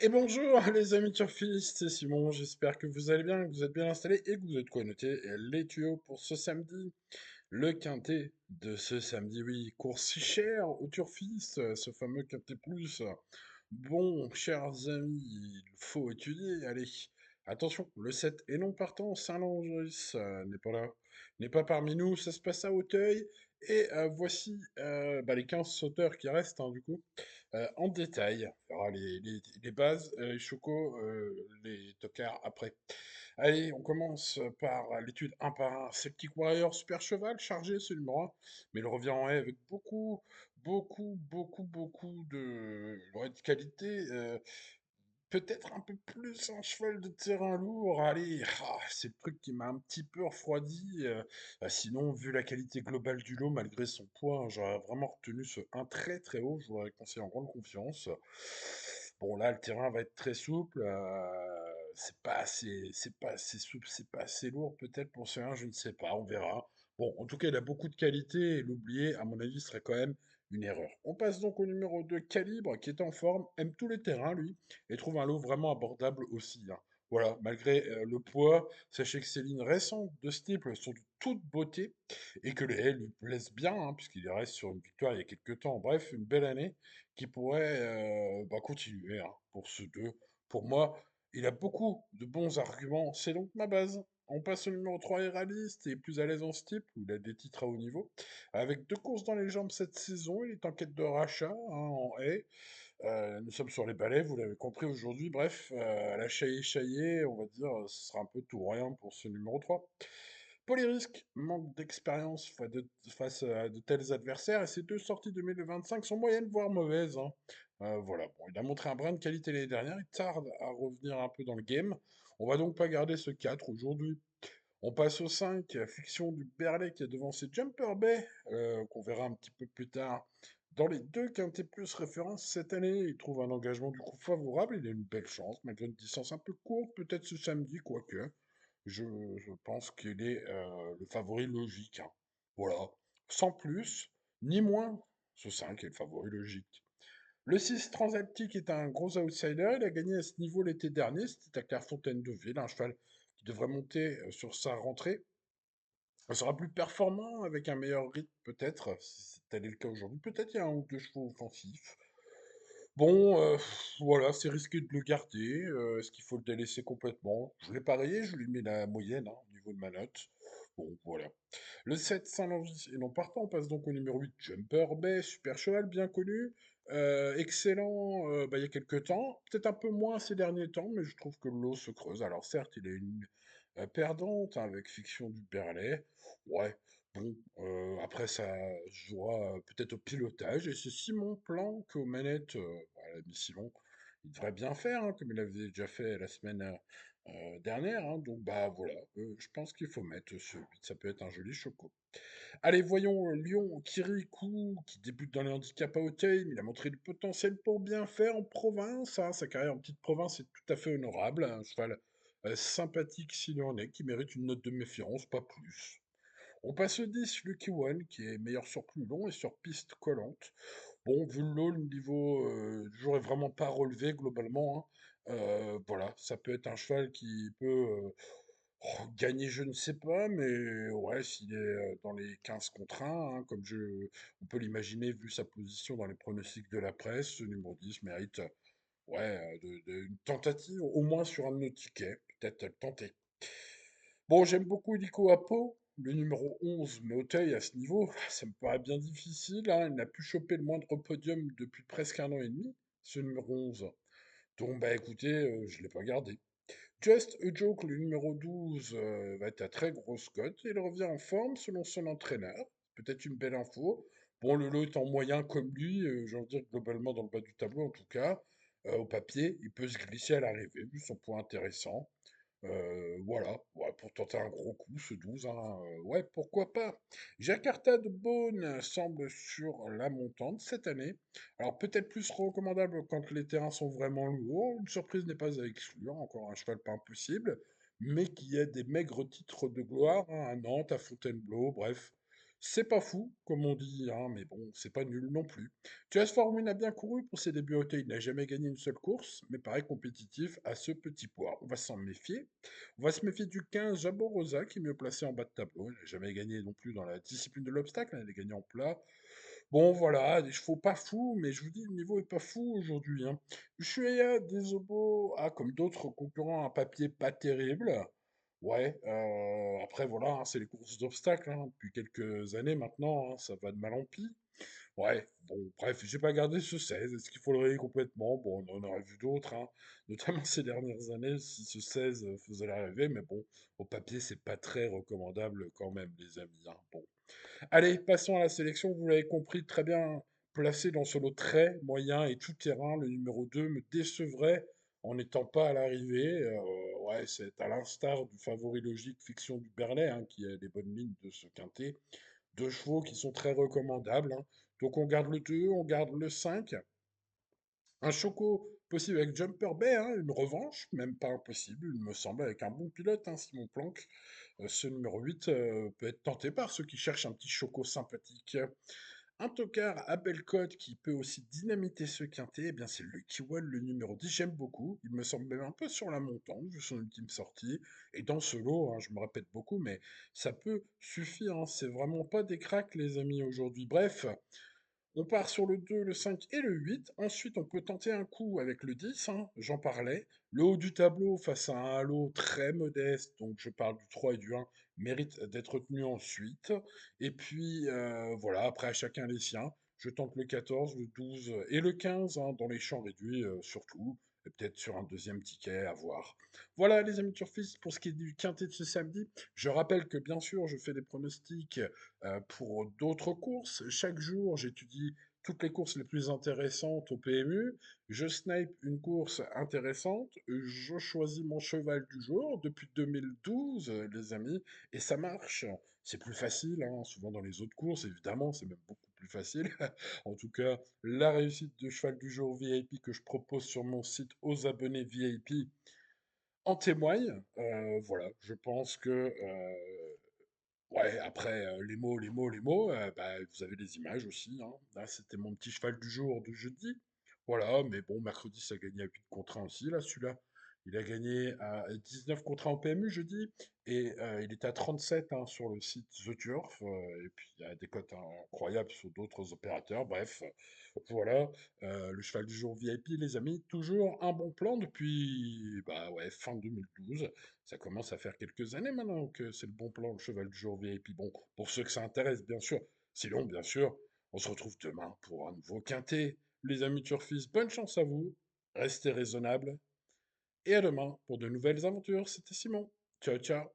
Et bonjour les amis turfistes, c'est Simon, j'espère que vous allez bien, que vous êtes bien installés et que vous êtes connotés les tuyaux pour ce samedi. Le quintet de ce samedi, oui, court si cher aux turfistes, ce fameux quintet plus. Bon, chers amis, il faut étudier, allez. Attention, le 7 est non partant, Saint-Langis n'est pas là, n'est pas parmi nous, ça se passe à Auteuil. Et voici les 15 sauteurs qui restent, hein, du coup. En détail, on verra les bases, les chocos, les tocards après. Allez, on commence par l'étude un par un. Celtic Warrior Super Cheval, chargé, c'est le numéro 1, mais il revient en haie avec beaucoup de qualité. Peut-être un peu plus un cheval de terrain lourd. Allez, c'est le truc qui m'a un petit peu refroidi. Sinon, vu la qualité globale du lot, malgré son poids, hein, j'aurais vraiment retenu ce 1 très très haut. Je l'aurais conseillé en grande confiance. Bon, là, le terrain va être très souple. C'est pas assez souple, c'est pas assez lourd peut-être pour ce 1, je ne sais pas, on verra. Bon, en tout cas, il a beaucoup de qualité et l'oublier, à mon avis, serait quand même une erreur. On passe donc au numéro 2, Calibre, qui est en forme, aime tous les terrains, lui, et trouve un lot vraiment abordable aussi, hein. Voilà, malgré le poids, sachez que ces lignes récentes de Steeple sont de toute beauté et que les haies lui plaisent bien, hein, puisqu'il reste sur une victoire il y a quelques temps. Bref, une belle année qui pourrait continuer, hein, pour ce 2. Pour moi, il a beaucoup de bons arguments, c'est donc ma base. On passe au numéro 3, Héraliste, et plus à l'aise en steeple, où il a des titres à haut niveau. Avec 2 courses dans les jambes cette saison, il est en quête de rachat, hein, en haie. Nous sommes sur les balais, vous l'avez compris aujourd'hui. Bref, la chaillé, on va dire, ce sera un peu tout ou rien pour ce numéro 3. Polyrisque manque d'expérience face à de tels adversaires et ses 2 sorties 2025 sont moyennes, voire mauvaises, hein. Voilà, bon, il a montré un brin de qualité l'année dernière, il tarde à revenir un peu dans le game. On va donc pas garder ce 4 aujourd'hui. On passe au 5, Fiction du Berlay qui a devancé Jumper Bay, qu'on verra un petit peu plus tard. Dans les 2 quintés plus références cette année, il trouve un engagement du coup favorable, il a une belle chance, malgré une distance un peu courte, peut-être ce samedi, quoique. Je pense qu'il est le favori logique, hein. Voilà, sans plus, ni moins, ce 5 est le favori logique. Le 6 Transalptique est un gros outsider. Il a gagné à ce niveau l'été dernier. C'était à Clairefontaine-de-Ville, un cheval qui devrait monter sur sa rentrée. Il sera plus performant avec un meilleur rythme, peut-être, si c'est tel est le cas aujourd'hui. Peut-être il y a un ou deux chevaux offensifs. Bon, voilà, c'est risqué de le garder. Est-ce qu'il faut le délaisser complètement? Je l'ai parié, je lui mets la moyenne, hein, au niveau de ma note. Bon, voilà. Le 7 Saint-Langis et non partant, on passe donc au numéro 8 Jumper Bay, super cheval, bien connu. Excellent il y a quelques temps. Peut-être un peu moins ces derniers temps, mais je trouve que l'eau se creuse. Alors certes, il a une perdante, hein, avec Fiction du Berlay. Ouais, bon, après ça se jouera peut-être au pilotage. Et c'est Simon Planck aux manettes. Voilà, mais Simon, il devrait bien faire, hein, comme il avait déjà fait la semaine dernière, hein. Donc bah voilà, je pense qu'il faut mettre ce 8. Ça peut être un joli choco. Allez, voyons Lyon, Kirikou, qui débute dans les handicaps à Hauteuil, mais il a montré du potentiel pour bien faire en province, hein. Sa carrière en petite province est tout à fait honorable. Un cheval sympathique s'il en est, qui mérite une note de méfiance, pas plus. On passe au 10, Lucky One, qui est meilleur sur plus long et sur piste collante. Bon, vu le lot, le niveau du jour est vraiment pas relevé globalement, hein. Voilà, ça peut être un cheval qui peut gagner, je ne sais pas, mais ouais, s'il est dans les 15 contre 1, hein, on peut l'imaginer vu sa position dans les pronostics de la presse, ce numéro 10 mérite ouais, une tentative, au moins sur un de nos tickets, peut-être le tenter. Bon, j'aime beaucoup Illico Apo, le numéro 11, mais Auteuil à ce niveau, ça me paraît bien difficile, hein. Il n'a pu choper le moindre podium depuis presque un an et demi, ce numéro 11. Donc, bah écoutez, je ne l'ai pas gardé. Just a Joke, le numéro 12, va être à très grosse cote et il revient en forme selon son entraîneur. Peut-être une belle info. Bon, le lot est en moyen comme lui, j'ai envie de dire globalement dans le bas du tableau en tout cas. Au papier, il peut se glisser à l'arrivée, vu son point intéressant. Voilà, ouais, pour tenter un gros coup, ce 12, hein, ouais, pourquoi pas. Jakarta de Beaune semble sur la montante cette année. Alors peut-être plus recommandable quand les terrains sont vraiment lourds. Une surprise n'est pas à exclure, encore un cheval pas impossible, mais qui a des maigres titres de gloire, hein, à Nantes, à Fontainebleau, bref. C'est pas fou, comme on dit, hein, mais bon, c'est pas nul non plus. Tuas Forwin a bien couru pour ses débuts auto, il n'a jamais gagné une seule course, mais paraît compétitif à ce petit poids. On va s'en méfier. On va se méfier du 15 Jabor Rosa, qui est mieux placé en bas de tableau. Il n'a jamais gagné non plus dans la discipline de l'obstacle, hein, il a gagné en plat. Bon, voilà, des chevaux pas fous, mais je vous dis, le niveau est pas fou aujourd'hui, hein. Ushuaïa Desobo a, comme d'autres concurrents, un papier pas terrible. Ouais, après, voilà, hein, c'est les courses d'obstacles, hein, depuis quelques années maintenant, hein, ça va de mal en pis. Ouais, bon, bref, j'ai pas gardé ce 16. Est-ce qu'il faut le rayer complètement? Bon, on en aurait vu d'autres, hein, notamment ces dernières années, si ce 16 faisait l'arrivée, mais bon, au papier, c'est pas très recommandable quand même, les amis, hein. Bon. Allez, passons à la sélection. Vous l'avez compris, très bien placé dans ce lot très moyen et tout terrain. Le numéro 2 me décevrait en n'étant pas à l'arrivée. Ouais, c'est à l'instar du favori logique Fiction du Berlay, hein, qui a des bonnes lignes de ce quintet. Deux chevaux qui sont très recommandables, hein. Donc on garde le 2, on garde le 5. Un choco possible avec Jumper Bay, hein, une revanche, même pas impossible, il me semble, avec un bon pilote, hein, Simon Planck. Ce numéro 8 peut être tenté par ceux qui cherchent un petit choco sympathique. Un tocard à belle cote qui peut aussi dynamiter ce quintet, eh bien c'est Lucky Wall, le numéro 10, j'aime beaucoup. Il me semble même un peu sur la montante, vu son ultime sortie. Et dans ce lot, hein, je me répète beaucoup, mais ça peut suffire, hein, c'est vraiment pas des cracks, les amis, aujourd'hui. Bref, on part sur le 2, le 5 et le 8. Ensuite, on peut tenter un coup avec le 10, hein, j'en parlais. Le haut du tableau face à un halo très modeste, donc je parle du 3 et du 1, mérite d'être tenu ensuite. Et puis, voilà, après à chacun les siens. Je tente le 14, le 12 et le 15, hein, dans les champs réduits surtout. Et peut-être sur un deuxième ticket à voir. Voilà les amis turfistes pour ce qui est du quintet de ce samedi. Je rappelle que bien sûr je fais des pronostics pour d'autres courses. Chaque jour, j'étudie toutes les courses les plus intéressantes au PMU. Je snipe une course intéressante. Je choisis mon cheval du jour depuis 2012, les amis, et ça marche. C'est plus facile, hein, souvent dans les autres courses, évidemment, c'est même beaucoup plus facile. En tout cas, la réussite de cheval du jour VIP que je propose sur mon site aux abonnés VIP en témoigne. Voilà, je pense que ouais, après, les mots, bah, vous avez les images aussi, hein. Là, c'était mon petit cheval du jour de jeudi. Voilà, mais bon, mercredi, ça a gagné à 8 contre 1 aussi, là, celui-là. Il a gagné à 19 contre 1 au PMU jeudi, et il est à 37, hein, sur le site The Turf, et puis il y a des cotes incroyables sur d'autres opérateurs. Bref, voilà, le cheval du jour VIP, les amis, toujours un bon plan depuis, bah ouais, fin 2012. Ça commence à faire quelques années maintenant que c'est le bon plan, le cheval du jour VIP. Bon, pour ceux que ça intéresse, bien sûr. Sinon, bien sûr, on se retrouve demain pour un nouveau quintet. Les amis turfistes, bonne chance à vous. Restez raisonnables. Et à demain pour de nouvelles aventures. C'était Simon. Ciao, ciao.